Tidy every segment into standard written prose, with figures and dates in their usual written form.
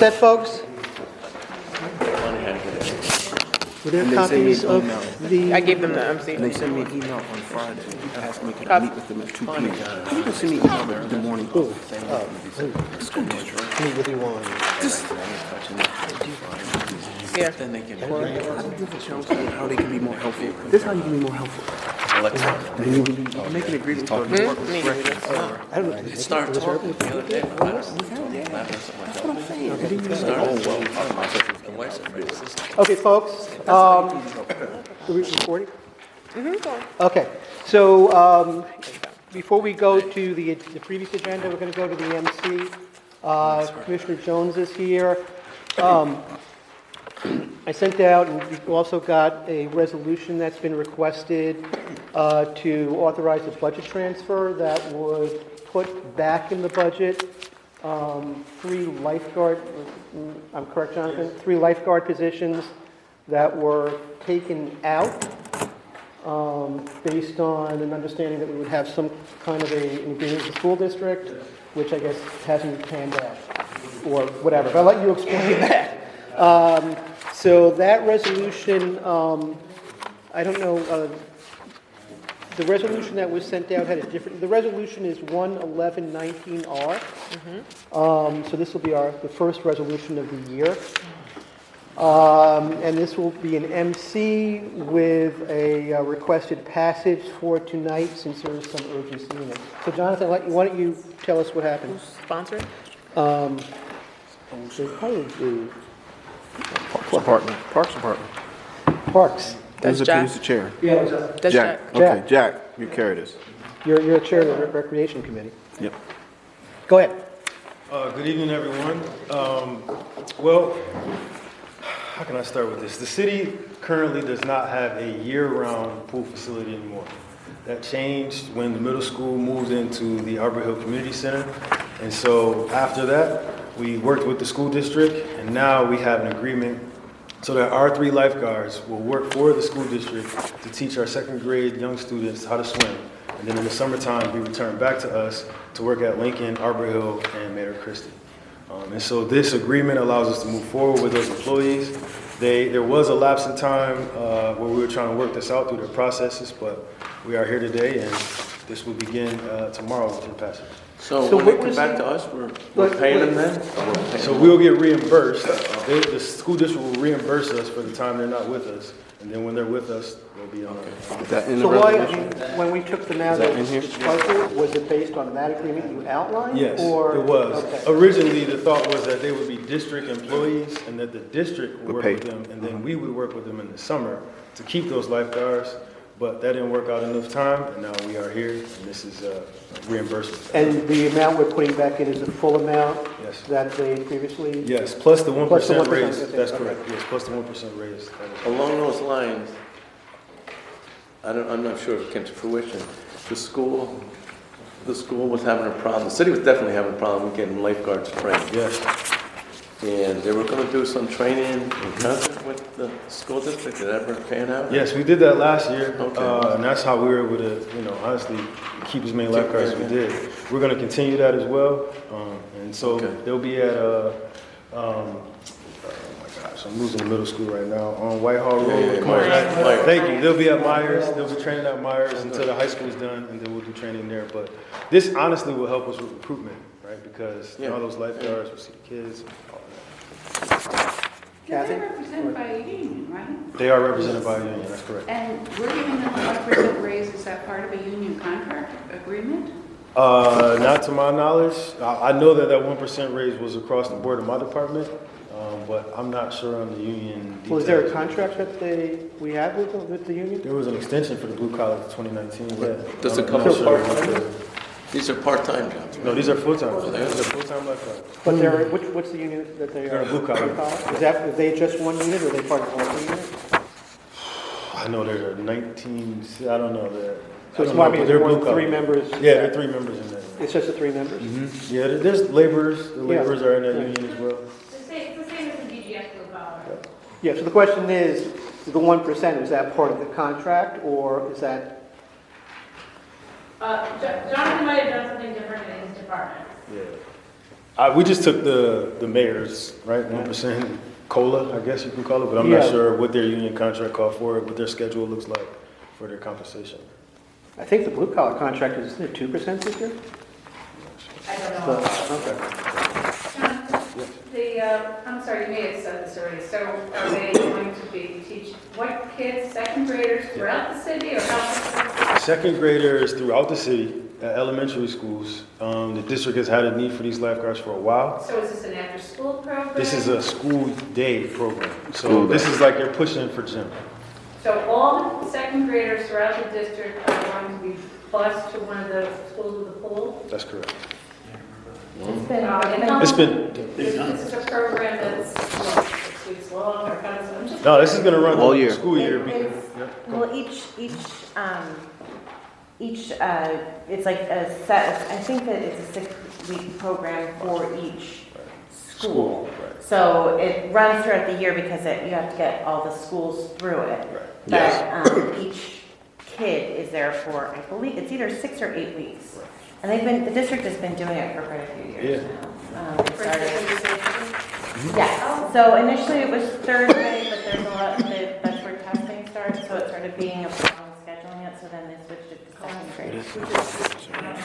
Set, folks? Were there copies of the... I gave them the MC. And they sent me an email on Friday asking me can I meet with them at 2 p.m. People send me email in the morning. Meet with you on... Yeah. Then they can. How do you give a chance on how they can be more helpful? This is how you can be more helpful. You can make an agreement to work with corrections. Start talking the other day. That's what I'm saying. Okay, folks, are we recording? Okay, so before we go to the previous agenda, we're going to go to the MC. Commissioner Jones is here. I sent out, and we've also got a resolution that's been requested to authorize a budget transfer that would put back in the budget 3 lifeguard, I'm correct, Jonathan? 3 lifeguard positions that were taken out based on an understanding that we would have some kind of an agreement with the school district, which I guess hasn't panned out, or whatever. But I'll let you explain that. So that resolution, I don't know, the resolution that was sent out had a different, the resolution is 11119R. So this will be the first resolution of the year. And this will be an MC with a requested passage for tonight since there is some urgency in it. So Jonathan, why don't you tell us what happened? Sponsoring? So probably the Parks Department. Parks. That's Jack. Who's the chair? Yeah, That's Jack. Okay, Jack, you carry this. you're chair of the Recreation Committee. Yep. Go ahead. Good evening, everyone. Well, how can I start with this? The city currently does not have a year-round pool facility anymore. That changed when the middle school moved into the Arbor Hill Community Center. And so after that, we worked with the school district, and now we have an agreement so that our 3 lifeguards will work for the school district to teach our 2nd grade young students how to swim. And then in the summertime, we return back to us to work at Lincoln, Arbor Hill, and Mayor Christie. And so this agreement allows us to move forward with those employees. There was a lapse in time where we were trying to work this out through their processes, but we are here today, and this will begin tomorrow with your passage. So So when what they come was back the- to us, we're paying them then? So we'll get reimbursed. The school district will reimburse us for the time they're not with us, and then when they're with us, they'll be on. Is that in the So why, resolution? when we took them out Is that of in here? budget, was it based on that agreement you outlined? Yes, or- it was. Okay. Originally, the thought was that they would be district employees and that the district would work pay. with them, and then we would work with them in the summer to keep those lifeguards. But that didn't work out enough time, and now we are here, and this is reimbursement. And the amount we're putting back in is the full amount Yes. that they previously? Yes, plus the 1% 1%, raise. okay, That's okay. correct. Yes, plus the 1% raise. That is- Along those lines, I'm not sure if it came to fruition. The school was having a problem. The city was definitely having a problem with getting lifeguards trained. Yes. And they were going to do some training in concert with the school district. Did that ever pan out? Yes, we did that last year, Okay. and that's how we were able to, honestly, keep as many lifeguards as we did. We're going to continue that as well, and so Okay. they'll be at, oh my gosh, I'm losing the middle school right now, on Whitehall Road. Yeah, Myers. Thank you. They'll be at Myers. They'll be training at Myers until the high school is done, and then we'll do training there. But this honestly will help us with recruitment, right? Because all those lifeguards will see the kids. Kathy? They're represented by a union, right? They are represented by a union. That's correct. And we're giving them a 1% raise. Is that part of a union contract agreement? Not to my knowledge. I know that 1% raise was across the board in my department, but I'm not sure on the union details. Well, is there a contract that we have with the union? There was an extension for the blue collar 2019, yeah. Does it I'm come not with sure. part-time? These are part-time jobs. No, these are full-time. Oh, they are? These are full-time lifeguards. But they're, what's the unit that they They're are? a blue collar. Is that, are they just one unit or are they part of all 3 units? I know there are 19, I don't know that. So it's more, I mean, They're more blue than collar. 3 members? Yeah, there are 3 members in there. It's just the 3 members? Yeah, there's laborers. The Yeah. laborers are in that Right. union as well. It's the same as the DGS blue collar. Yeah, so the question is, the 1%, is that part of the contract or is that? Jonathan might have done something different in his department. Yeah. We just took the mayor's, right, 1% COLA, I guess you can call it, but I'm not Yeah. sure what their union contract called for, what their schedule looks like for their compensation. I think the blue collar contract is, isn't it 2% this year? I don't know. Okay. I'm sorry, you may have said this already, so are they going to be teach, what kids, second graders throughout the city or how? Second graders throughout the city, at elementary schools, the district has had a need for these lifeguards for a while. So is this an after-school program? This is a school day program, so this is like they're pushing for gym. So all the second graders throughout the district are going to be bused to one of the schools with a pool? That's correct. It's It's been, This is a program that's, what, 6 weeks long, or how does it? I'm just- no, this is gonna run All the year. school year. It's- Well, it's like a set, I think that it's a 6-week program for each school. Right. So it runs throughout the year because you have to get all the schools through it. Right. But each kid is there for, I believe, it's either 6 or 8 weeks. And the district has been doing it for quite a few years now. It For started- specialization? Yes, so initially it was Thursday, but there's a lot, that's where testing starts, so it started being a problem scheduling it, so then they switched it to second grade.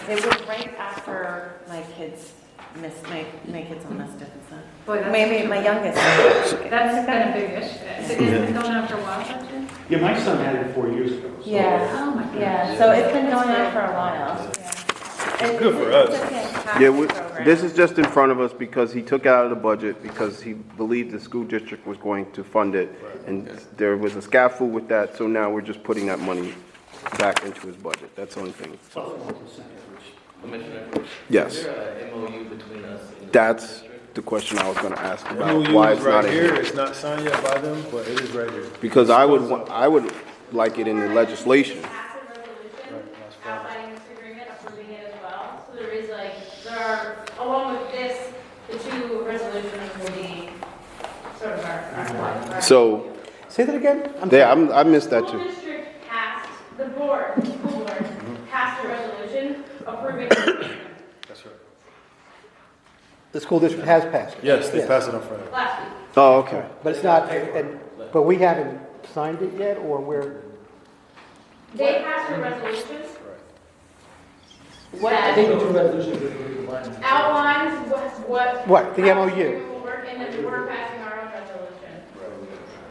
It was right after my kids almost did so. Boy, that's- Maybe my youngest. That's been a big issue. It's been going on for a while, hasn't it? Yeah, my son had it 4 years ago. So Yeah, Oh, my goodness. yeah, so it's been going on for a while. It's good for It's us. a fantastic Yeah, program. this is just in front of us because he took it out of the budget because he believed the school district was going to fund it. And there was a snafu with that, so now we're just putting that money back into his budget. That's the only thing. Commissioner, Yes, is there a MOU between us and the that's district? the question I was gonna ask about, MOU why is it's not right in here, here. it's not signed yet by them, but it is right here. Because I would like it in the legislation. Pass a resolution outlining this agreement, approving it as well. So there are, along with this, the 2 resolutions will be sort of our. So, Say that again? I missed that School too. district passed, the school board passed a resolution approving the agreement That's right. The school district has passed it. Yes, they passed it on Friday. last week. Oh, okay. But it's not, but we haven't signed it yet, or we're, They passed a resolution What? that outlines What, the how MOU? agreement will work, and then we're passing our own resolution.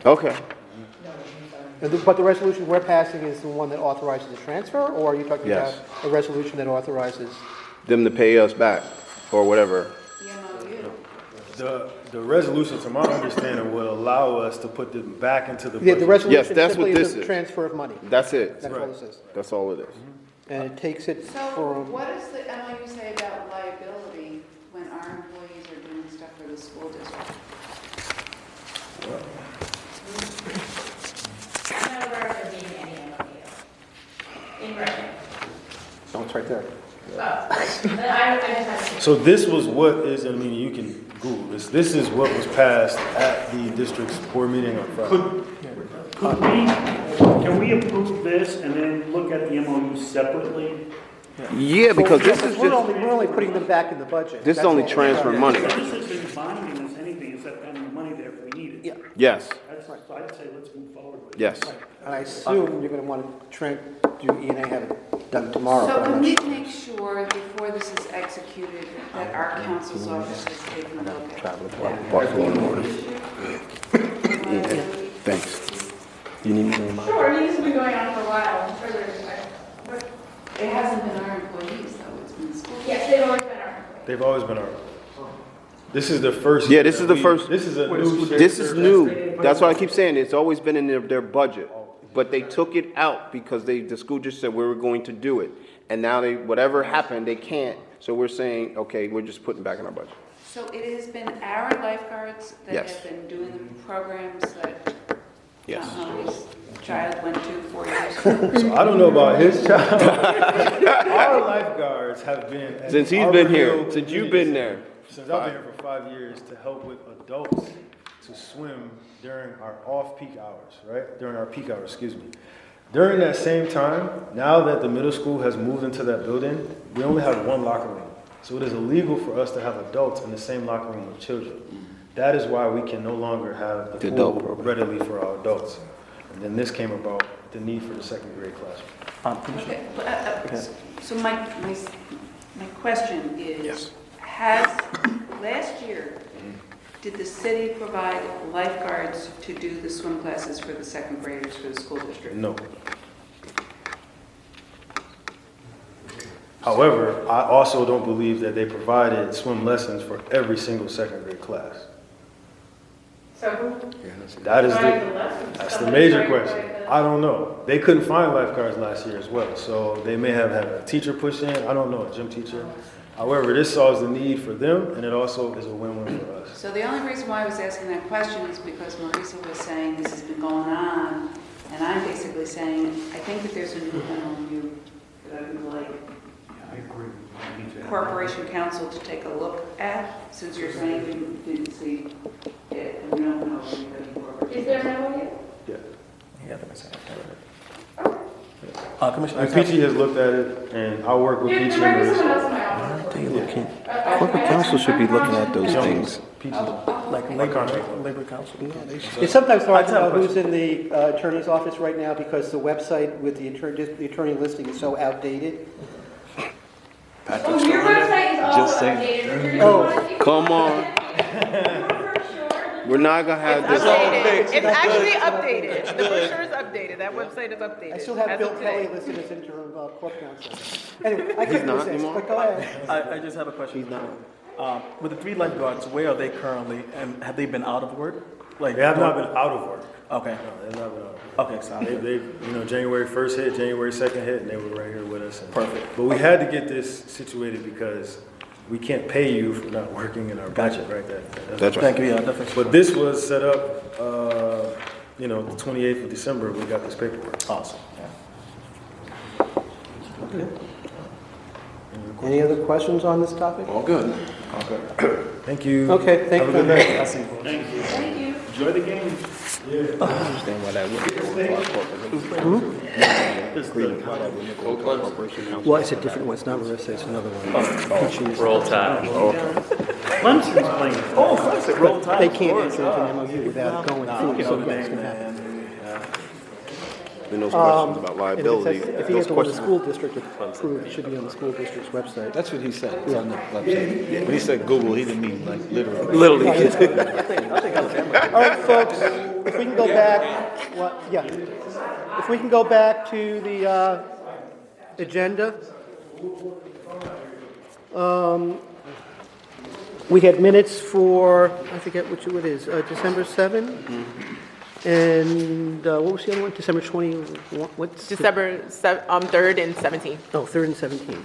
Okay. but the resolution we're passing is the one that authorizes the transfer, or are you talking about Yes. a resolution that authorizes? Them to pay us back or whatever. The resolution, to my understanding, will allow us to put them back into the Yeah, budget. the resolution that's what simply this is a is. transfer of money. That's it. That's all this is. That's all it is. And it takes it So from, what does the MOU say about liability when our employees are doing stuff for the school district? None of ours are being any MOU. In writing. oh, it's right there. But I just have to. So this was what is, I mean, you can Google this. This is what was passed at the district's board meeting on Friday. Can we approve this and then look at the MOU separately? Yeah, because this Well, is we're just, only putting them back in the budget. this is That's only all. transfer money. This isn't binding us anything except having the money there if we need it. Yeah. Yes, That's, so I'd say let's move forward with it. yes. And I assume you're gonna want to do E&A have it done tomorrow. So but I'm can we not sure. make sure before this is executed that our counsel's office is taking a look at Buffalo in order. liability? Thanks. You need me to remind? Sure, I mean, this has been going on for a while, I'm sure but It hasn't been our employees though, it's been the school. yes, they've always been our employees. They've always been our. This is the first. Yeah, this is the first- This is a new. This is new. That's why I keep saying it's always been in their budget. But they took it out because the school just said we were going to do it. And now whatever happened, they can't. So we're saying, okay, we're just putting it back in our budget. So it has been our lifeguards that Yes. have been doing the programs that Yes. Holly's child went to 4 years ago. So I don't know about his child. Our lifeguards have been. at Since he's Arbor been here, Hill since you've Community been there. Since I've been here for 5 years to help with adults to swim during our off-peak hours, right? During our peak hours, excuse me. During that same time, now that the middle school has moved into that building, we only have one locker room. So it is illegal for us to have adults in the same locker room with children. That is why we can no longer have the adult pool program readily for our adults. And then this came about, the need for the second grade classroom. Okay, so my question is, last year, did the city provide lifeguards to do the swim classes for the second graders for the school district? No. However, I also don't believe that they provided swim lessons for every single second grade class. So who That is provided the the, lessons? that's the Somebody major provided question. the- I don't know. They couldn't find lifeguards last year as well, so they may have had a teacher push in, I don't know, a gym teacher. However, this solves the need for them, and it also is a win-win for us. So the only reason why I was asking that question is because Marisa was saying this has been going on, and I'm basically saying, I think that there's a new MOU that I would like Corporation Council to take a look at, since you're saying you didn't see it, and we don't know if anybody in Corporation. Is there an MOU? Yeah. Commissioner, And Peachy has looked at it, and I'll work with There Peachy might and be someone Marissa. else in my office. They looking, Okay. corporate council should be looking at those Jones, things. Peachy. like labor council. It's sometimes hard I to just have know a who's in the attorney's office right now because the website with the attorney listing is so outdated. Oh, your website is also updated. Oh. Come on. We're not gonna have this. Updated. It's actually updated. The brochure is updated. That website is updated. I still have as Bill of Kelly today. listed as interim court counsel. Anyway, I He's can't not resist, anymore? but go ahead. I just have a question. With the 3 lifeguards, where are they currently, and have they been out of work? Like They have not been out of work. Okay. No, they have not been out of work. Okay, so They, January 1st hit, January 2nd hit, and they were right here with us. And- Perfect. But we had to get this situated because we can't pay you for not working in our budget, right? That's right. thank you. Yeah, definitely. But this was set up, the 28th of December, we got this paperwork. Awesome. Yeah. Any other questions on this topic? All good. Thank you. Okay, thank Have a you. good night. I see. Thank you. Enjoy the game. I understand why that would. Well, it's a different one, it's not Marissa, it's another one. Roll Tide. Clemson's playing. Oh, classic. Roll Tide. They can't enter into an MOU without going through, so that's gonna happen. Then those questions about And liability, if he those has the one the questions. school district approved, it should be on the school district's website. That's what he said. It's on the website. When he said Google, he didn't mean like literally. Literally. All right, folks, if we can go back, if we can go back to the agenda. We had minutes for, I forget which it is, December 7? And what was the other one? December 20, what's? December 3rd and 17th. Oh, 3rd and 17th.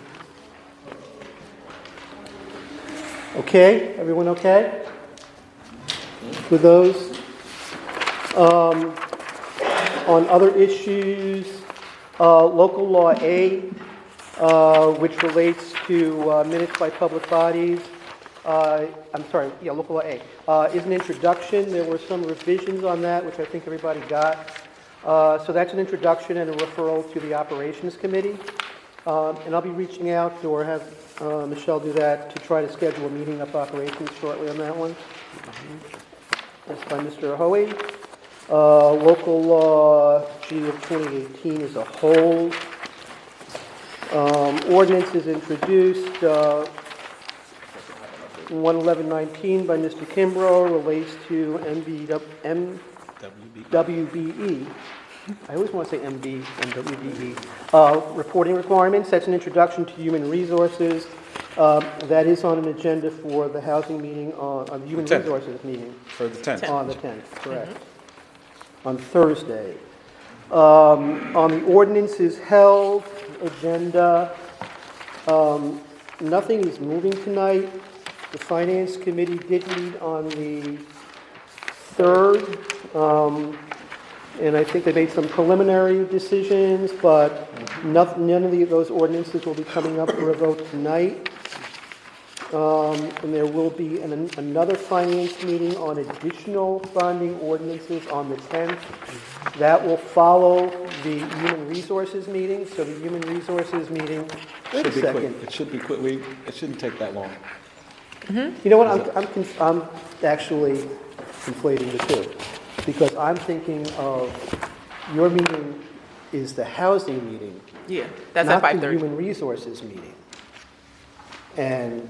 Okay, everyone okay with those? On other issues, local law A, which relates to minutes by public bodies. Local law A, is an introduction. There were some revisions on that, which I think everybody got. So that's an introduction and a referral to the Operations Committee. And I'll be reaching out or have Michelle do that to try to schedule a meeting up operations shortly on that one. That's by Mr. Hoey. Local law G of 2018 as a whole. Ordinance is introduced. 11119 by Mr. Kimbrough relates to WBE. I always want to say MD and WBE. Reporting requirements, that's an introduction to human resources. That is on an agenda for the housing meeting, on the human resources meeting. For the 10th. On the 10th, correct. On Thursday. On the ordinances held agenda, nothing is moving tonight. The Finance Committee did meet on the 3rd, and I think they made some preliminary decisions, but none of those ordinances will be coming up for a vote tonight. And there will be another finance meeting on additional bonding ordinances on the 10th. That will follow the human resources meeting. So the human resources meeting, wait a Should be quick. second. It should be quick. It shouldn't take that long. You know what, I'm actually conflating the two. Because I'm thinking of, your meeting is the housing meeting. Yeah, that's at Not the 5:30. human resources meeting. And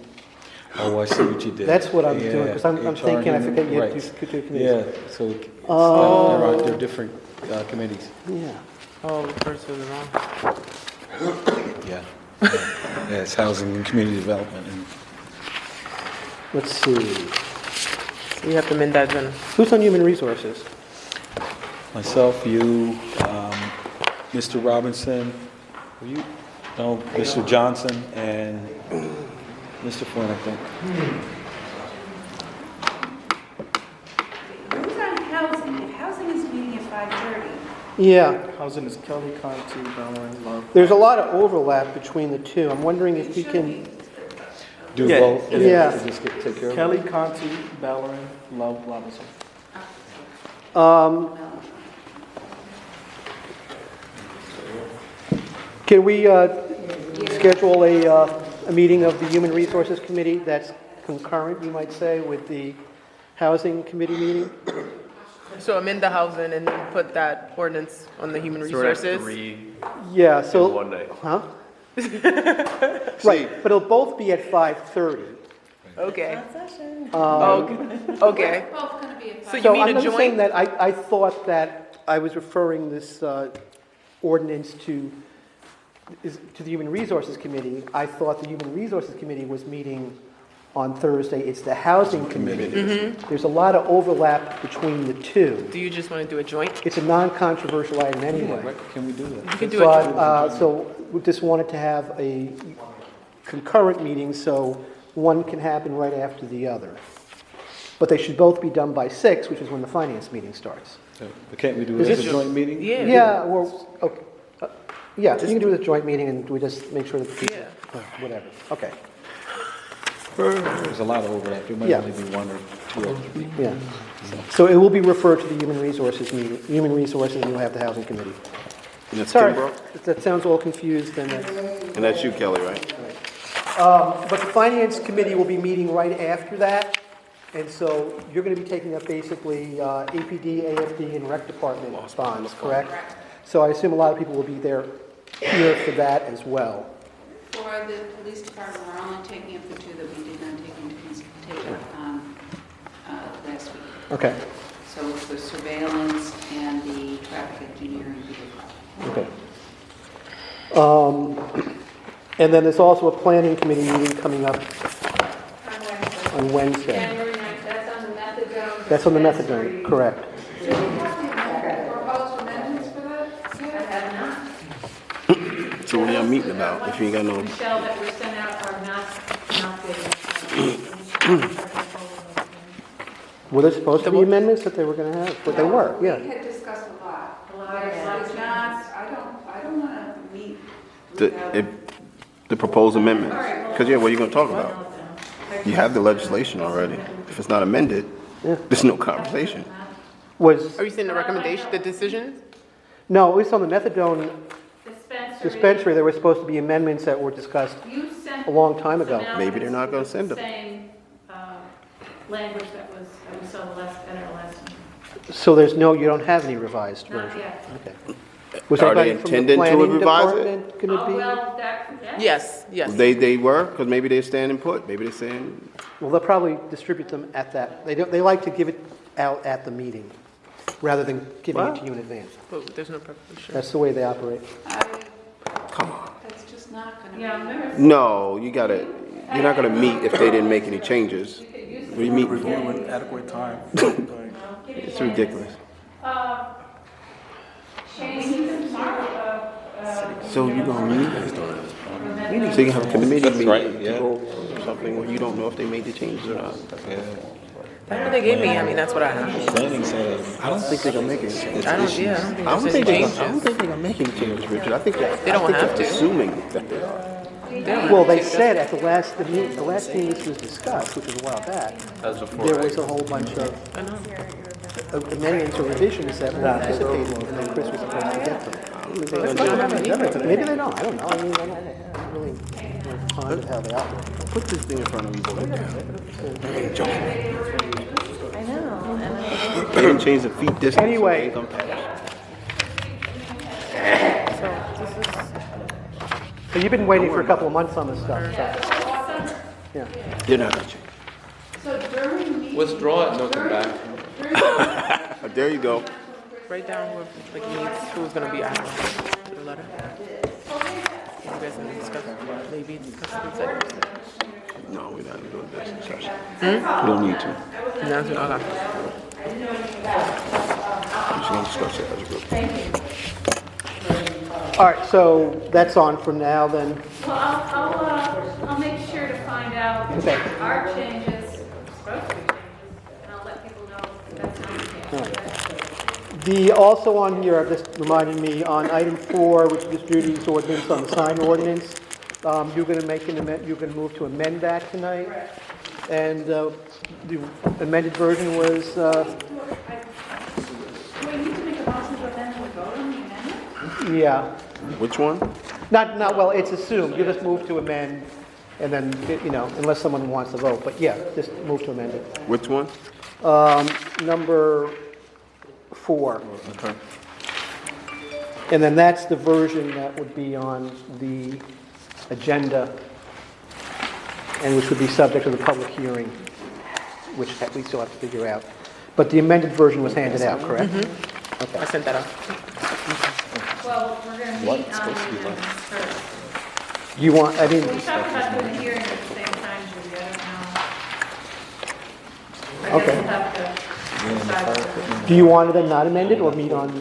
Oh, I see what you did. that's what I'm doing, Yeah, because I'm HR thinking, I human forget you have rights. two committees. Yeah, so they're different committees. Yeah. Oh, first was wrong. Yeah. Yeah, it's housing and community development. And Let's see. So you have to amend that then. Who's on human resources? myself, you, Mr. Robinson, were you? No, Mr. Johnson and Mr. Flynn, I think. Who's on housing? If housing is meeting at 5:30. Yeah, Housing is Kelly, Conti, Bowling, Love. there's a lot of overlap between the two. I'm wondering if we can, Do Yeah, both? it Yeah. To just take care of it? Kelly, Conti, Ballerin, Love, Robinson. can we schedule a meeting of the Human Resources Committee that's concurrent, you might say, with the Housing Committee meeting? So amend the housing and then put that ordinance on the human resources. Yeah, so. one day. Huh? Right, but it'll both be at 5:30. Okay. Okay. Both gonna be at So 5. you mean I'm a just saying joint? that I thought that I was referring this ordinance to the Human Resources Committee. I thought the Human Resources Committee was meeting on Thursday. It's the Housing Committee. There's a lot of overlap between the two. Do you just want to do a joint? It's a non-controversial item anyway. Can we do that? You can do a joint. So we just wanted to have a concurrent meeting so one can happen right after the other. But they should both be done by 6, which is when the finance meeting starts. But can't we do Is it as this- a joint meeting? Yeah. Yeah, well, okay. Yeah, you can do it as a joint meeting and we just make sure that people, whatever. Okay, There's a lot of overlap. There might Yeah. only be one or two extra people. yeah. So it will be referred to the Human Resources meeting, Human Resources, and you'll have the Housing Committee. And that's Sorry, Kimbrough? if that sounds all confused, then that's... And that's you, Kelly, right? But the Finance Committee will be meeting right after that, and so you're going to be taking up basically APD, AFD, and Rec Department bonds, correct? So I assume a lot of people will be there, here for that as well. For the police department, we're only taking up the two that we did not take into consideration last week. Okay, So it's the surveillance and the traffic engineering. okay. And then there's also a Planning Committee meeting coming up on Wednesday. January 9th, that's on the methadone. That's on the methadone, correct. Do we have proposed amendments for that? I have not. So what are y'all meeting about if you ain't got no? Michelle, that were sent out are not good. Were there supposed to be amendments that they were going to have? But they were, We yeah. had discussed a lot. There's It's not, I don't want to meet The proposed amendments. Because, yeah, what are you going to talk about? You have the legislation already. If it's not amended, there's no conversation. Was, Are you saying the recommendation, the decisions? no, at least on the methadone Dispensary. dispensary, there were supposed to be amendments that were discussed You sent a long time ago. some out Maybe they're not gonna send them. Same language that we saw in our last one. So there's no, you don't have any revised Not version? yet. Okay. Was Are they anybody from the intending to planning revise it? department going to be? Well, that, Yes, yes. They were, because maybe they're standing put. Maybe they're saying, Well, they'll probably distribute them at that, they like to give it out at the meeting, rather than giving it to you in advance. But there's no preparation. That's the way they operate. come on. That's just not going to be. yeah, remember, No, you're not going to meet if they didn't make any changes. We meet Review for. in adequate time. It's ridiculous. change So you're going to meet? So you can have a committee meeting right, yeah. to go or something where you don't know if they made the changes or not. Yeah. That's what they gave me. I mean, that's what I have. Planning said. I don't think they're going to make any changes. I don't think I don't there's think any they're changes. going to make any changes, Richard. I think They don't have to. assuming that they are. Well, they said at the last time this was discussed, which was a while back, there was a whole bunch of amendments or revisions that were anticipated, and then Chris was supposed to get them. Maybe they don't, I don't know. I mean, I don't really fond of how they operate. Put this thing in front of me, boy. I know, and They didn't change the feet distance. Anyway. So they ain't gonna pass. So you've been waiting for a couple of months on this stuff, so, yeah. They're not gonna change. So during meetings. Withdraw it, no come back. There you go. Write down what, like, needs, who's gonna be added to the letter. You guys gonna discuss, maybe discuss the executive session? No, we're not doing business session. We don't need to. No, okay. We're just gonna discuss it as a group. All right, so that's on for now then. Well, I'll make sure to find out Okay. our changes, supposed to be changes, and I'll let people know that's not the case. Also on here, this reminded me, on item 4, which is Judy's ordinance on the sign ordinance, you're going to make an amend, you're going to move to amend that tonight. And the amended version was, Do we need to make a motion to amend and vote on the amendment? yeah, Which one? not, well, it's assumed, you just move to amend, and then, unless someone wants to vote, but yeah, just move to amend it. Which one? Number 4. Okay. And then that's the version that would be on the agenda, and which would be subject to the public hearing, which we still have to figure out. But the amended version was handed out, correct? I sent that out. Well, we're gonna meet on the amendments first. You want, We talked about doing a hearing at the same time, Judy, I don't know. I Okay. guess we'll have to decide. do you want it then not amended, or meet on,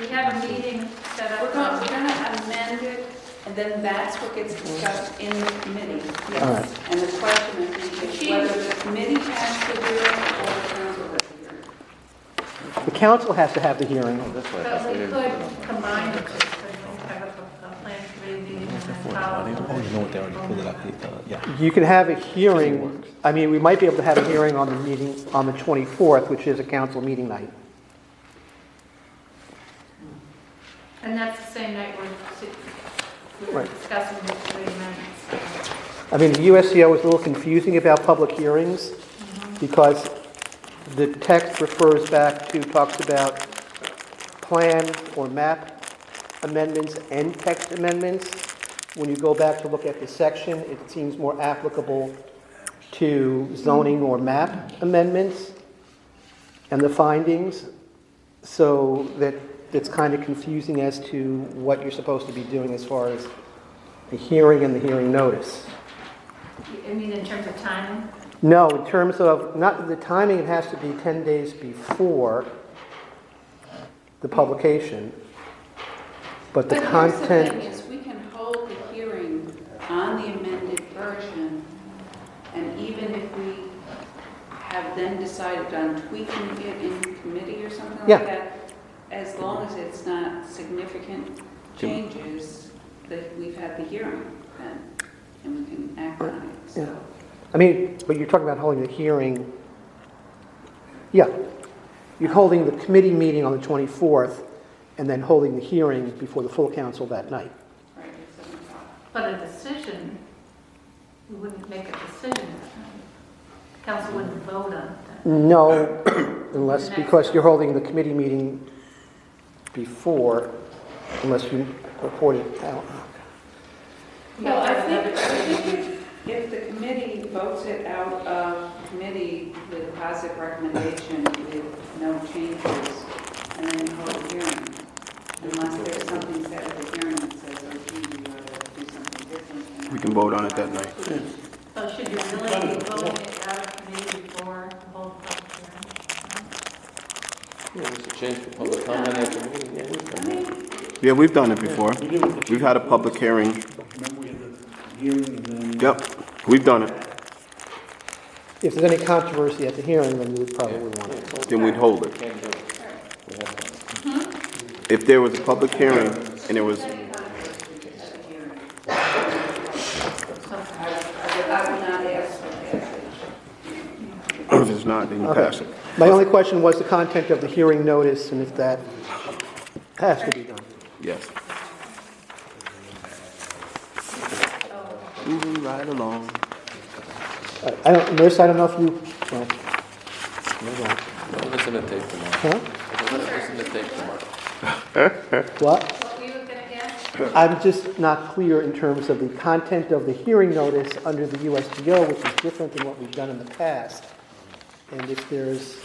We have a meeting set up. We're gonna amend it, and then that's what gets discussed in the committee. All right. And the question, I think, is whether the committee has to do it or the council has to do it. the council has to have the hearing. But we could combine the two, so we have a plan committee meeting and then follow. Oh, you know what, they already pulled it up, yeah. You can have a hearing, I mean, we might be able to have a hearing on the meeting, on the 24th, which is a council meeting night. And that's the same night we're Right. discussing the three amendments. I mean, the USCO is a little confusing about public hearings, because the text refers back to, talks about plan or map amendments and text amendments. When you go back to look at the section, it seems more applicable to zoning or map amendments and the findings, so that it's kind of confusing as to what you're supposed to be doing as far as the hearing and the hearing notice. I mean, in terms of timing? No, in terms of, not the timing, it has to be 10 days before the publication, but the But here's the content, thing is, we can hold the hearing on the amended version, and even if we have then decided on tweaking it in committee or something Yeah. like that, as long as it's not significant changes, that we've had the hearing then, and we can act on it, yeah. so. I mean, but you're talking about holding the hearing, yeah. You're holding the committee meeting on the 24th, and then holding the hearing before the full council that night. Right, at 7 o'clock. But a decision, we wouldn't make a decision that night. Council wouldn't vote on it. No, unless, because you're holding the committee meeting before, unless you report it out. Well, I think if the committee votes it out of committee with a positive recommendation with no changes, and then you hold a hearing, unless there's something said at the hearing that says, oh, gee, you ought to do something different. We can vote on it that night. So should you really be voting it out of committee before the whole public hearing? Yeah, it's a change for public comment at the meeting, yeah. Yeah, we've done it before. We've had a public hearing. Remember we had the hearing and then. Yep, we've done it. If there's any controversy at the hearing, then you would probably want it. Then we'd hold it. If there was a public hearing and there was If it's not, then you Okay. pass it. My only question was the content of the hearing notice and if that has to be done. Yes. Moving right along. I don't, Nurse, I don't know if you, well, hold on. Listen to tape tomorrow. Huh? Listen to tape tomorrow. What? What were you gonna guess? I'm just not clear in terms of the content of the hearing notice under the USDO, which is different than what we've done in the past. And if there's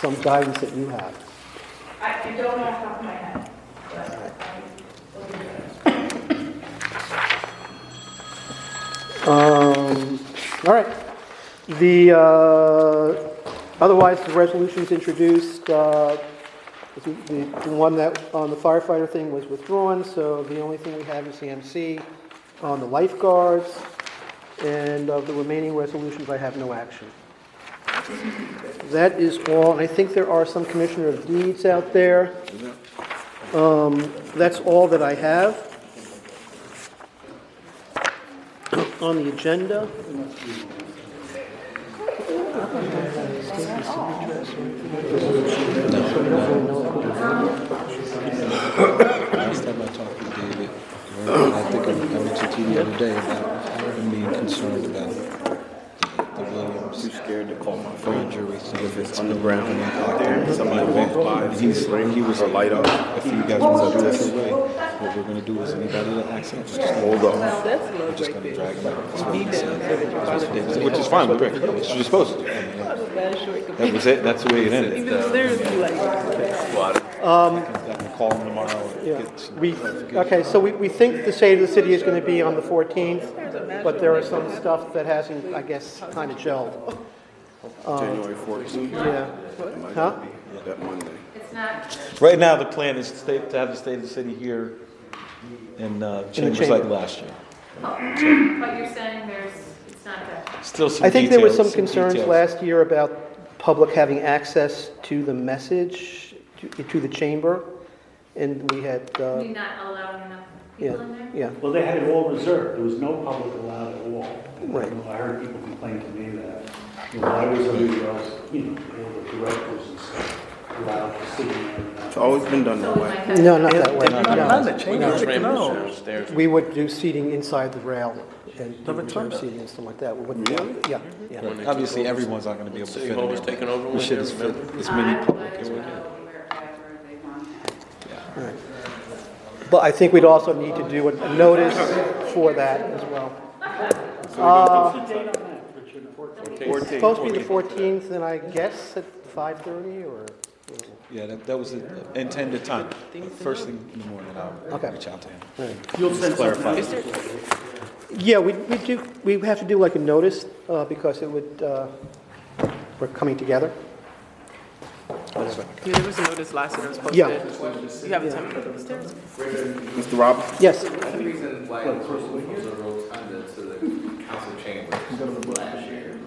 some guidance that you have. I don't know off the top of my head. All right. The, otherwise, the resolutions introduced, the one that on the firefighter thing was withdrawn, so the only thing we have is the MC on the lifeguards, and of the remaining resolutions, I have no action. That is all, and I think there are some Commissioner of Deeds out there. That's all that I have on the agenda. Last time I talked to David, I think I mentioned to you the other day about him being concerned about the Williams. Too scared to call my Grand jury. So if it's underground out there, somebody walks by and he was or light up. If you guys want to do it this way, what we're going to do is anybody that acts up, just Hold up. we're just going to drag them out. That's what he said. Which is fine with Rick. That's what you're supposed to do. That was it. That's the way it ended. I can call him tomorrow. Okay, so we think the state of the city is going to be on the 14th, but there is some stuff that hasn't, I guess, kind of gelled. January 14th. Yeah. Huh? That Monday. It's not, Right now, the plan is to have the state of the city here in chambers chamber. like last year. but you're saying it's not that. Still some I think there was some details, concerns details. last year about public having access to the message, to the chamber, and we had, You're not allowing enough people in there? yeah. Well, they had it all reserved. There was no public allowed at all. Right. You know, I heard people complain to me that, I was everywhere else, all the directors and stuff allowed to sit in there. It's always been done that So we way. might have. No, not that way. Not the No. chamber, no. We would do seating inside the rail and reserve seating and stuff like that. We wouldn't, yeah. Obviously, everyone's not going to be able to fit in there. taking over We should just fit as I many would public like as to we go can. wherever they want that. Right. But I think we'd also need to do a notice for that as well. What's the date on that, Richard? It's supposed to be the 14th, and I guess at 5:30 or? Yeah, that was the intended time. First thing in the morning, I'll Okay. reach out to him. You'll send Clarify. something out. Yeah, we have to do like a notice because it would, we're coming together. Yeah, there was a notice last year that was posted. Yeah. You have a template upstairs? Mr. Rob? Yes. The reason why it was a rotunda to the council chamber last year.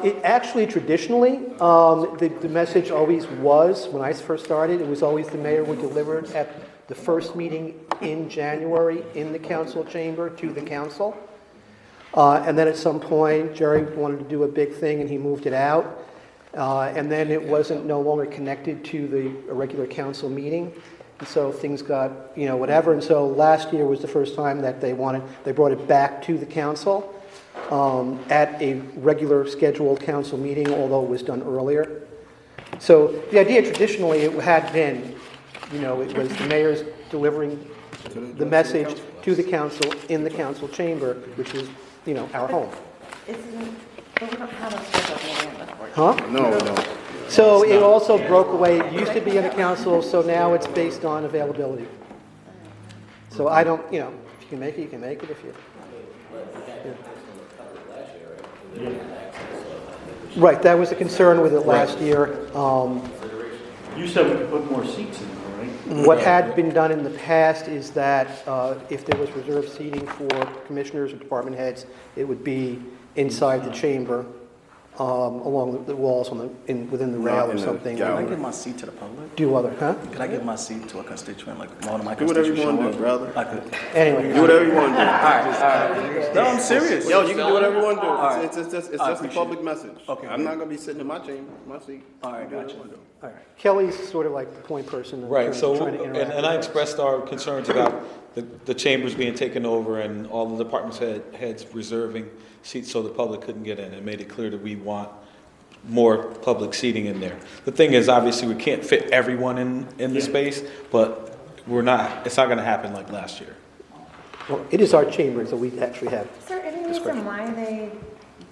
It actually traditionally, the message always was, when I first started, it was always the mayor would deliver it at the first meeting in January in the council chamber to the council. And then at some point, Jerry wanted to do a big thing and he moved it out. And then it wasn't no longer connected to the regular council meeting. And so things got, whatever. And so last year was the first time that they brought it back to the council at a regular scheduled council meeting, although it was done earlier. So the idea traditionally, it had been, it was the mayor's delivering the message to the council in the council chamber, which is, our home. But we don't have a scheduled meeting on the 14th. Huh? No. So it also broke away. It used to be in the council, so now it's based on availability. So I don't, if you can make it, you can make it. If you, Right, that was a concern with it last year. You said we could put more seats in there, right? What had been done in the past is that if there was reserved seating for commissioners or department heads, it would be inside the chamber. along the walls within the rail or in the something. gallery. Can I give my seat to the public? Do other, huh? Can I give my seat to a constituent, like one of my Do whatever constituents? you want to do, brother. I could. Anyway. Do whatever you want to do. No, I'm serious. Yo, you can do whatever you want to do. All right. It's just a appreciate public it. message. Okay. I'm not gonna be sitting in my chamber, my seat. All right, Do whatever gotcha. you wanna do. All right. Kelly's sort of like the point person. in Right, terms so, of trying to interact and I with us. expressed our concerns about the chambers being taken over and all the departments heads reserving seats so the public couldn't get in, and made it clear that we want more public seating in there. The thing is, obviously, we can't fit everyone in the space, but it's not gonna happen like last year. Well, it is our chamber, so we actually have. Is there any reason why they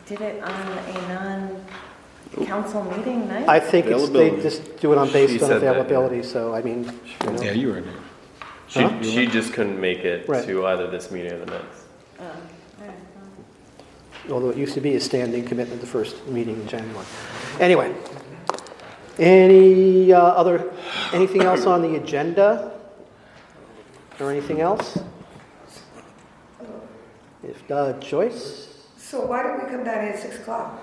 did it on a non-council meeting night? I think they Availability. just do it on based She on said that, availability, so I mean, you know. Yeah, you were in there. She just couldn't make it Right. to either this meeting or the next. Oh, all right, well. Although it used to be a standing commitment the first meeting in January. Anyway, anything else on the agenda? Or anything else? If not, Joyce? So why did we come down here at 6 o'clock?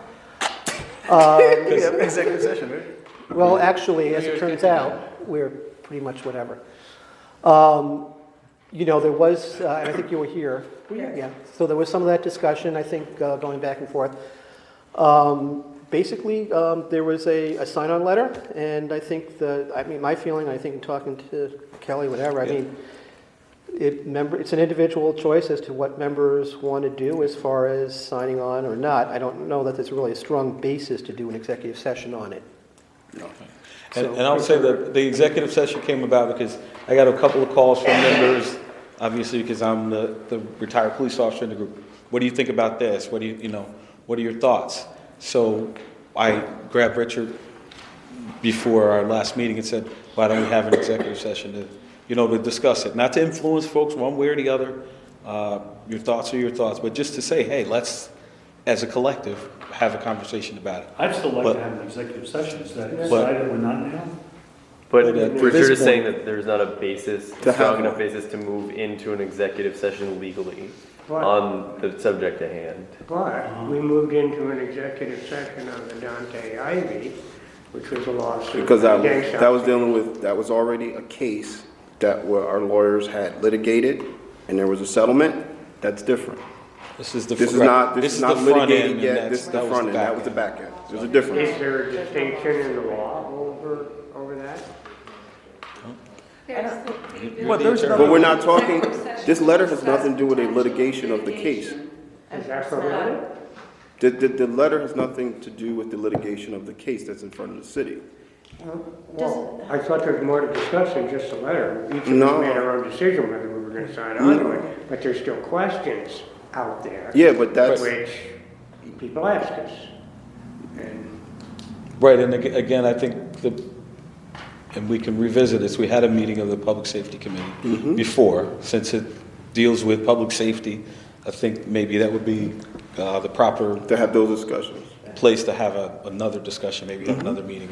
Executive session, right? Well, actually, as it turns out, we're pretty much whatever. You know, there was, and I think you were here. Yeah. So there was some of that discussion, I think, going back and forth. Basically, there was a sign-on letter, and I think my feeling, I think talking to Kelly, whatever, I mean, it's an individual choice as to what members want to do as far as signing on or not. I don't know that there's really a strong basis to do an executive session on it. And I would say that the executive session came about because I got a couple of calls from members, obviously because I'm the retired police officer in the group. What do you think about this? What are your thoughts? So I grabbed Richard before our last meeting and said, why don't we have an executive session to discuss it? Not to influence folks one way or the other. Your thoughts are your thoughts, but just to say, hey, let's, as a collective, have a conversation about it. I'd still like to have an executive session. Is that decided we're not now? But But at Richard this is saying point- that there's not a basis, To have strong enough one. basis to move into an executive session legally Right. on the subject at hand. But we moved into an executive session on the Dante Ivy, which was a lawsuit. Because that against was that was already a case that our lawyers had litigated, and there was a settlement. That's different. This is the This is front not end, litigated and yet. This is the that was front end. back That was the end. back end. There's a difference. Is there a distinction in the law over that? Well, there's But we're not talking, this letter has nothing to do with a litigation of the case. Is that prohibited? The letter has nothing to do with the litigation of the case that's in front of the city. Well, I thought there was more to discuss than just a letter. Each of No. us made our own decision whether we were going to sign on to it, but there's still questions out there. Yeah, but that's, Which people ask us. And Right, and again, I think and we can revisit this, we had a meeting of the Public Safety Committee before, since it deals with public safety, I think maybe that would be the proper to have those discussions. place to have another discussion, maybe have another meeting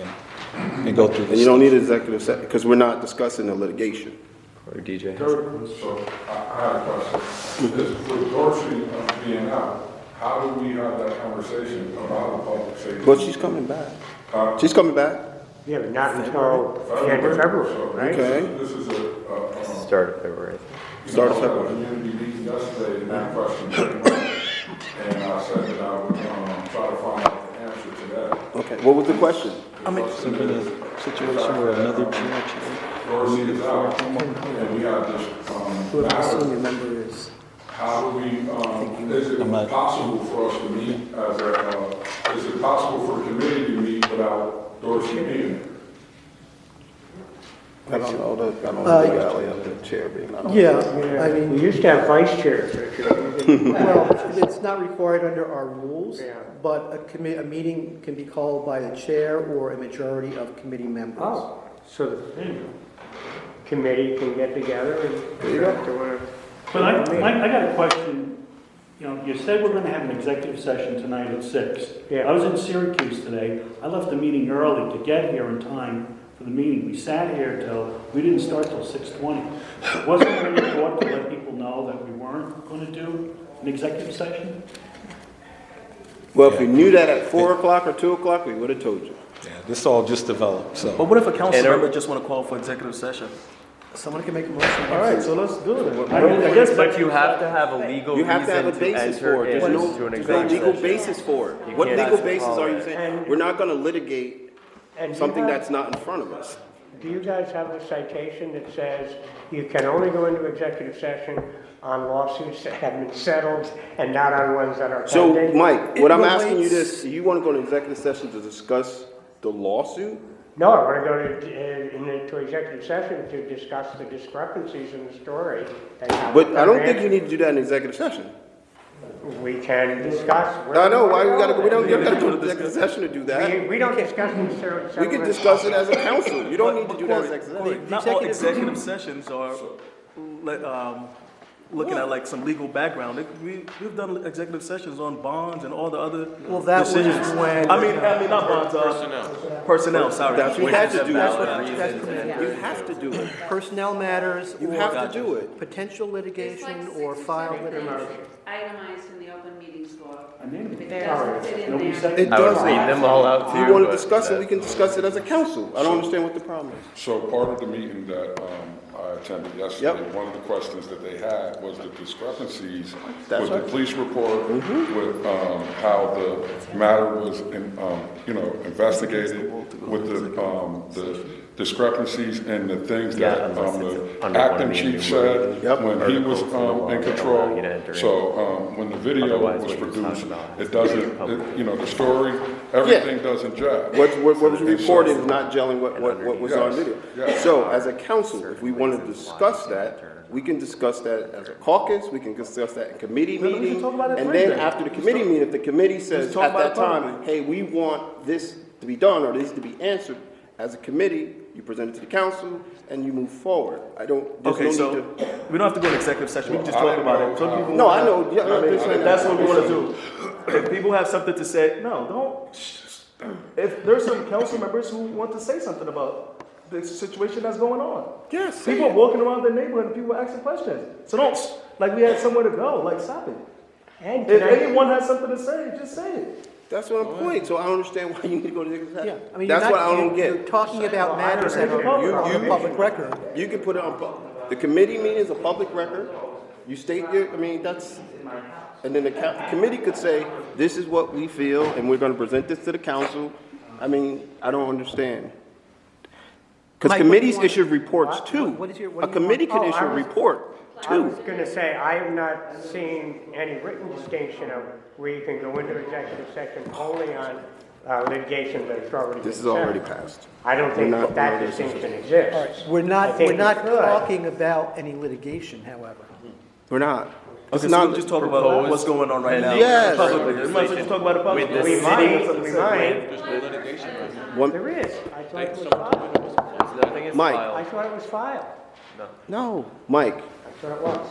and go through this. And you don't need an executive session, because we're not discussing the litigation. Or DJ. So I have a question. With Dorsey being out, how do we have that conversation about the public safety? But she's coming back. She's coming back. yeah, but not until the end of February, right? Okay. This is a Start of February. Start of a February. community meeting yesterday, and that question came up. And I said that I would try to find out the answer to that. Okay, what was the question? I mean, so in a situation where another judge. Dorsey is out, and we have this Whoever the matter. senior member is. How do we, is it possible for us to meet is it possible for a committee to meet without Dorsey being there? I don't know the legality of the chair being out. Yeah, I We mean, used to have vice chairs, Richard. well, it's not required under our rules, Yeah. but a meeting can be called by the chair or a majority of committee members. Oh, so the committee can get together and. There you go. But I got a question. You said we're going to have an executive session tonight at 6. Yeah. I was in Syracuse today. I left the meeting early to get here in time for the meeting. We sat here we didn't start till 6:20. Wasn't there any thought to let people know that we weren't going to do an executive session? Well, if we knew that at 4 o'clock or 2 o'clock, we would have told you. Yeah, this all just developed, so. But what if a council member just want to call for executive session? Someone can make a motion. All right, so let's do it. I guess, but you have to have a legal You have to have a reason to basis enter for it. There's into no an legal executive session. basis for it. You What can't legal just basis call are you it. saying? We're not gonna litigate And something you have- that's not in front of us. Do you guys have a citation that says you can only go into executive session on lawsuits that have been settled and not on ones that are So, pending? Mike, what It I'm asking you relates- this, you wanna go to executive session to discuss the lawsuit? No, I want to go into executive session to discuss the discrepancies in the story. And how But I don't they're think you need to do that in executive session. We can discuss. I know, why we gotta, we don't gotta go to executive session to do that. We don't discuss necessarily. We can discuss it as a council. You don't need to do that as executive session. Not all executive sessions are looking at like some legal background. We've done executive sessions on bonds and all the other Well, that was decisions. when- I mean, not bonds, personnel, sorry. That's what you have to do. That's what You have to do it. personnel matters. You or have to do it. Potential litigation or file litigation. Itemized in the open meetings law. I named If it. it doesn't fit in Nobody there. said It I would doesn't. read them all out If too. you wanna but discuss it, that- we can discuss it as a council. I don't understand what the problem is. So part of the meeting that I attended yesterday, one of the questions that they had was the discrepancies That's with the right. police report, with how the matter was, investigated, with the discrepancies and the things that unless it's the under one acting of the chief said Yep. when he was articles in the law in that control. allow you to enter So when the video Otherwise, was what he was produced, talking about it doesn't, the story, everything doesn't jive. What was And reported so- is not gelling what was on Yes, video. yes. So as a council, if we want to discuss that, we can discuss that as a caucus, we can discuss that in committee No, we can meeting. talk about it And free then then. after the committee meeting, if the committee says talk at about that it time, publicly. hey, we want this to be done or this to be answered, as a committee, you present it to the council and you move forward. There's Okay, no so need to. we don't have to go in executive session. We can just I talk didn't about know it. Some how- people No, wanna- I know. Yeah, I'm just saying That's what we want to do. If people have something to say, no, don't. If there's some council members who want to say something about the situation that's going on. Yes. People are walking around their neighborhood and people are asking questions. So don't, like we had somewhere to go, like stop it. And If can I- anyone has something to say, just say it. That's what I'm pointing. So I don't understand why you need to go to the executive Yeah, session. I mean, That's you're what I not, don't you're get. talking about matters that are on the public record. You can put it on, the committee meeting is a public record. You state your, that's, and then the committee could say, this is what we feel, and we're gonna present this to the council. I don't understand. Because Mike, committees what do you issue reports too. what is your- what A do you committee want? can Oh, issue I a was- report I too. was going to say, I have not seen any written distinction of where you can go into executive session only on litigation that's already been This is already settled. passed. I don't We're think not- that we're not- distinction exists. All right, we're I not, think we're not we could. talking about any litigation, however. We're not. Okay, It's so not we'll just talk about what's going on right now. Yes. Publicly. We might as well just talk about it With publicly. the We might, city. we might. There's no litigation. One, There is. I thought it was filed. Nothing is Mike. I filed. thought it was filed. no, Mike. I thought it was.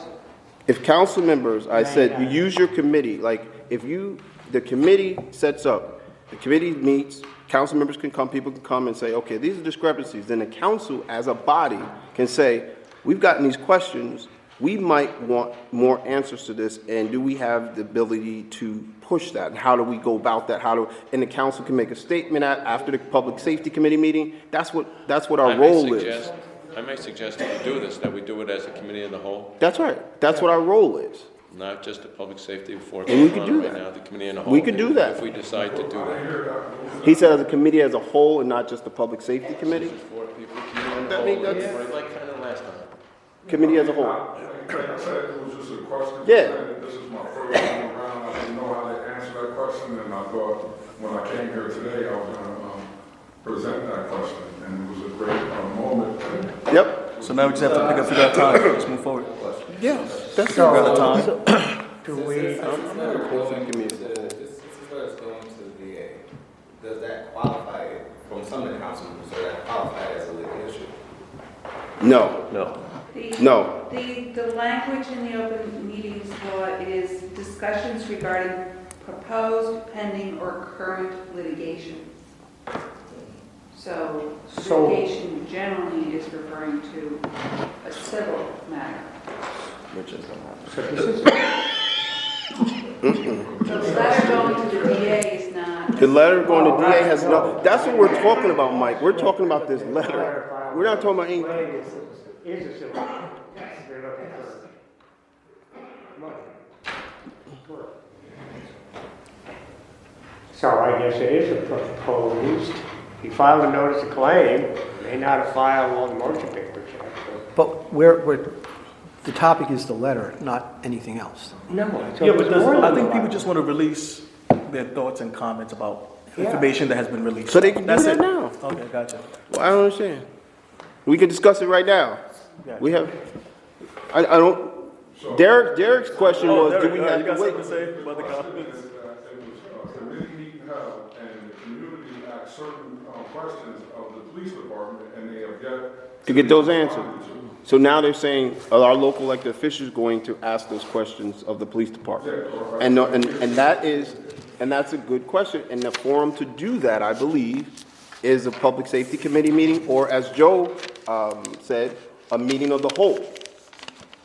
If council members, I said, you use your committee, like, the committee sets up, the committee meets, council members can come, people can come and say, okay, these are discrepancies, then the council as a body can say, we've gotten these questions, we might want more answers to this, and do we have the ability to push that? And how do we go about that? And the council can make a statement after the public safety committee meeting? That's what our role is. I may suggest if we do this, that we do it as a committee of the whole, That's right. That's what our role is. not just the public safety before. And we could do right that. now, the committee in the whole. We could do that. If we decide to do that. He said as a committee as a whole and not just the public safety committee? Four people, committee in the That whole, means that's- like kind of last time. Committee as a whole. Like I said, it was just a question. Yeah. This is my first time around. I didn't know how to answer that question, and I thought when I came here today, I was going to present that question, and it was a great moment. Yep. So now we just have to figure out time. Let's move forward. Yeah. That's Figure out the time. Do we? Does that qualify, from some of the council members, does that qualify as a litigation? No. No. No. The language in the open meetings law is discussions regarding proposed, pending, or current litigation. So litigation generally is referring to a civil matter. Which is not. So the letter going to the DA The letter going to DA has no, that's what we're talking about, Mike. We're talking about this letter. We're not talking about anything. Is a civil. They're looking for money. So I guess it is a proposed. He filed a notice of claim, may not have filed all the motion papers yet. But the topic is the letter, not anything else. No, Yeah, but I think people just want to release their thoughts and comments about information that has been released. So they can do That's that it. now. Okay, gotcha. Well, I don't understand. We can discuss it right now. Yeah. We have, I don't, Derek's question was, do we have you got to wait? something to say about the comments? It was a committee meeting held, and the community asked certain questions of the police department, and they have yet To get those answered. So now they're saying, are our local elected officials going to ask those questions of the police department? And that's a good question. And the forum to do that, I believe, is a public safety committee meeting, or as Joe said, a meeting of the whole.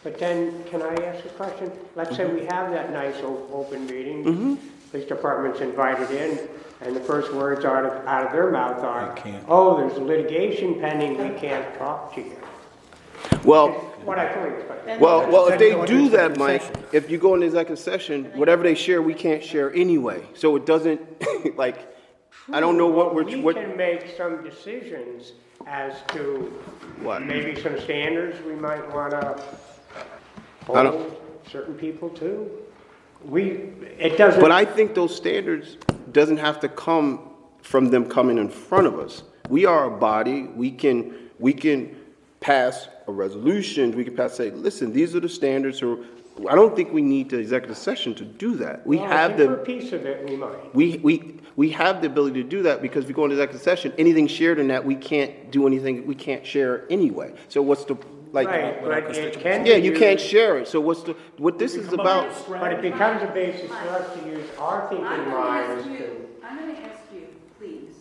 But then, can I ask a question? Let's say we have that nice open meeting, police department's invited in, and the first words out of their mouth are, oh, there's litigation pending, we can't talk to you. Well, What I fully expect. well, if they do that, Mike, if you go into executive session, whatever they share, we can't share anyway. So it doesn't, like, I don't know what We can make some decisions as to maybe some standards we might want to hold certain people to. It doesn't. But I think those standards doesn't have to come from them coming in front of us. We are a body. We can pass a resolution. We can say, listen, these are the standards. Or I don't think we need the executive session to do that. We have for a piece of it, we might. We have the ability to do that because if we go into executive session, anything shared in that, we can't do anything, we can't share anyway. So what's the, like. Right, but it can Yeah, be you can't used- share it. So what this is about. But it becomes a basis for us to use our thinking I'm minds going to. to ask you, please,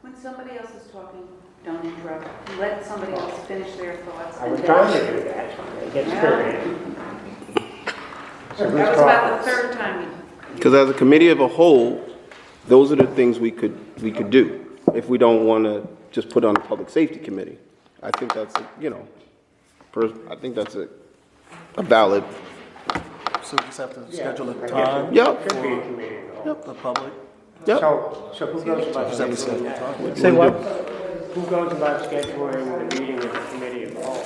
when somebody else is talking, don't interrupt. Let somebody else finish their thoughts. I was trying to do that. It gets tricky. That was about the third time. Because as a committee of a whole, those are the things we could do if we don't want to just put on a public safety committee. I think that's, I think that's a valid. So we just have to schedule a time Yep. for the public. Yep. So who goes about Just have to scheduling schedule a that? time. Say what? Who goes about scheduling the meeting of the committee of the whole?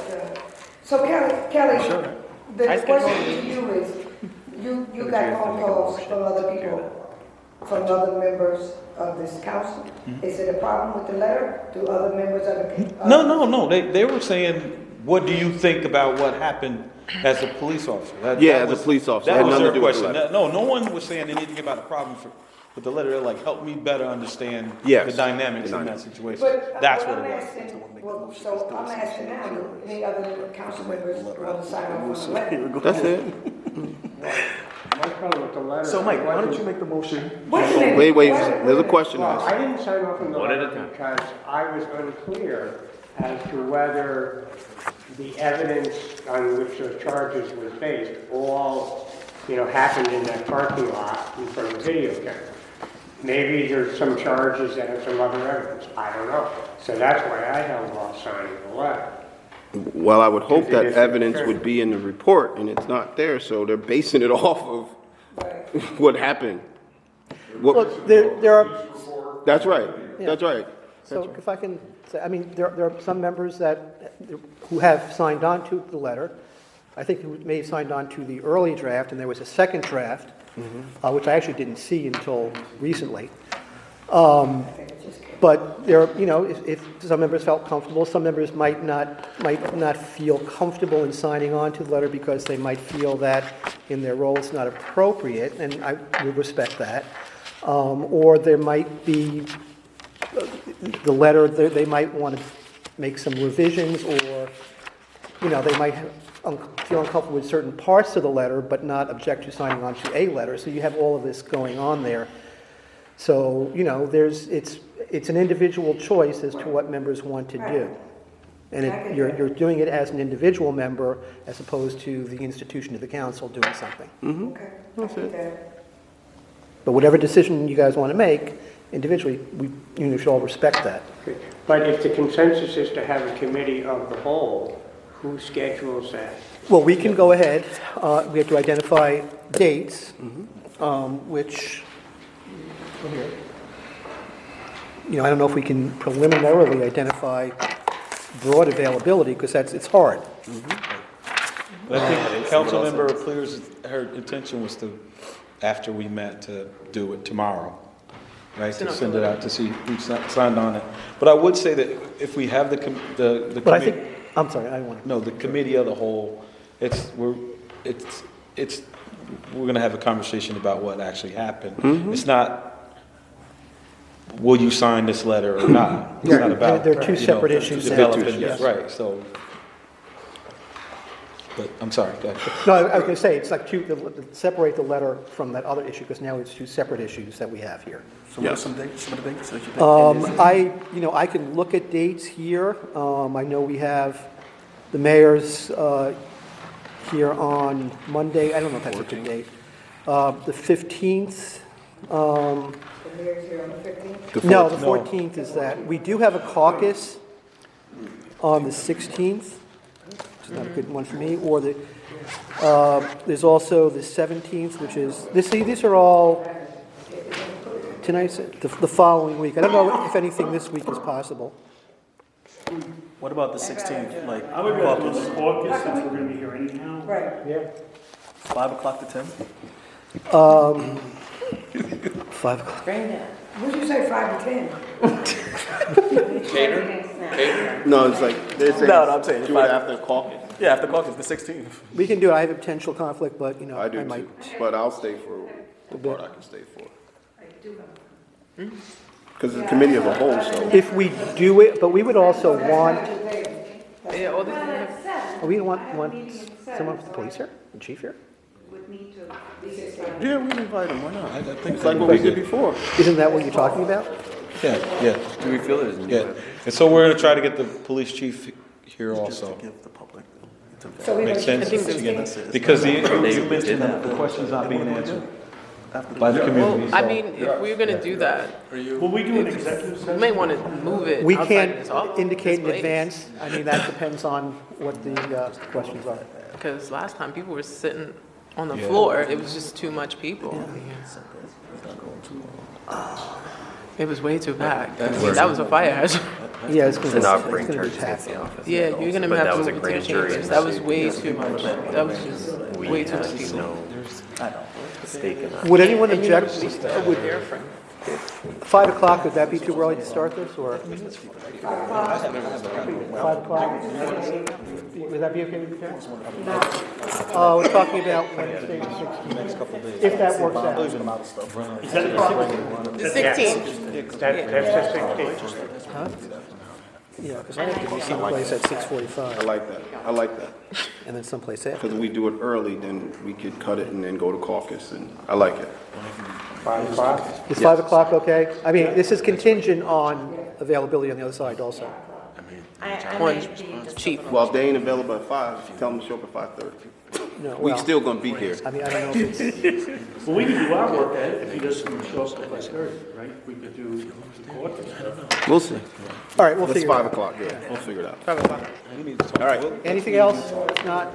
So Kelly, the question to you is, you got phone calls from other people, from other members of this council. Is it a problem with the letter? Do other members of the? No. They were saying, what do you think about what happened as a police officer? As a police officer. It That had was nothing their to do with the question. letter. No one was saying anything about a problem with the letter. They're like, help me better understand Yes. the dynamics in that situation. But That's what what I'm it was. asking, so I'm asking now, do any other council members want to sign off on the letter? That's it. My problem with the letter. So Mike, why don't you make the motion? Wait, there's a question. Well, I didn't sign off on the letter because I was unclear as to whether the evidence on which those charges was based all, happened in that parking lot in front of the video camera. Maybe there's some charges that have some other evidence. I don't know. So that's why I held off signing the letter. Well, I would hope that evidence would be in the report, and it's not there, so they're basing it off of what happened. Look, there are. That's right. Yeah. That's right. So if I can say, I mean, there are some members who have signed on to the letter. I think who may have signed on to the early draft, and there was a second draft, which I actually didn't see until recently. But there, if some members felt comfortable, some members might not feel comfortable in signing on to the letter because they might feel that in their role it's not appropriate, and I would respect that. Or there might be the letter, they might want to make some revisions, or they might feel uncomfortable with certain parts of the letter, but not object to signing on to a letter. So you have all of this going on there. So, it's an individual choice as to what members want to do. And you're doing it as an individual member as opposed to the institution of the council doing something. Okay. That's it. But whatever decision you guys want to make, individually, we should all respect that. But if the consensus is to have a committee of the whole, who schedules that? Well, we can go ahead, we have to identify dates, which, I don't know if we can preliminarily identify broad availability, because it's hard. But I think Councilmember Clear's, her intention was to, after we met, to do it tomorrow, right? To send it out to see who signed on it. But I would say that if we have the committee. But I think, I'm sorry, I want to. No, the committee of the whole, we're gonna have a conversation about what actually happened. It's not, will you sign this letter or not? It's not about. They're two separate issues. Developing this, right, so. But, I'm sorry, go ahead. No, I was going to say, it's like separate the letter from that other issue, because now it's two separate issues that we have here. So what are some dates, some of the dates that you think? I can look at dates here. I know we have the mayor's here on Monday. I don't know if that's a good date. The 15th. The mayor's here on the 15th? No, the 14th is that. We do have a caucus on the 16th. It's not a good one for me. Or there's also the 17th, which is, these are all tonight's the following week. I don't know if anything this week is possible. What about the 16th, like I would go to the caucus since we're going to be here anyhow. Right. Yeah. 5 o'clock to 10? 5 o'clock. Would you say 5 to 10? Cater? No, it's like, they're saying. No, I'm saying do it after caucus. Yeah, after caucus, the 16th. We can do it. I have a potential conflict, but, I do might. too, but I'll stay for the part I can stay for. Because it's a committee of a whole, so. If we do it, but we would also want, Yeah, all these have. we want someone from the police here, the chief here? Yeah, we can invite them, why not? I think It's like what we did before. Isn't that what you're talking about? Yeah. Do we feel there's a need? Yeah, and so we're gonna try to get the police chief here Just also. to give the public. So we Makes don't- sense? Because you mentioned the questions not being answered by the community. Well, I so- mean, if we're gonna do that, Will we do an executive we session? may want to move it. We outside can't this office, indicate in this place. advance. I mean, that depends on what the questions are. Because last time people were sitting on the Yeah. floor, it was just too much people. It was way too packed. That was a fire hazard. Yeah, it's going not to bring be charges taxed. against the office. Yeah, you're gonna But have that to was a move grand to jury chambers. That was way investigation. too much. That was just way too much people. Stake in that. Would anyone And you know, object? police staff were there for 5 o'clock, would that be too early to start this, or? 5 o'clock? Would that be okay with you, Karen? We're talking about Wednesday, the 16th. If that works out. Is that the 16th. That's the 16th. Yeah, because I have to be someplace at 6:45, I like that. and then someplace after. Because if we do it early, then we could cut it and then go to caucus, and I like it. 5 o'clock? Is 5 o'clock okay? I mean, this is contingent on availability on the other side also. I One might be just. chief. Well, if they ain't available at 5, tell them to show up at 5:30. No, We well, still gonna be here. I mean, I don't know if it's, Well, we can do our work, Ed, if he doesn't show up at 5:30, right? We could do the caucus. We'll see. all right, we'll It's figure it 5 out. o'clock, yeah, we'll figure it out. 5 o'clock. All right. Anything else? If not,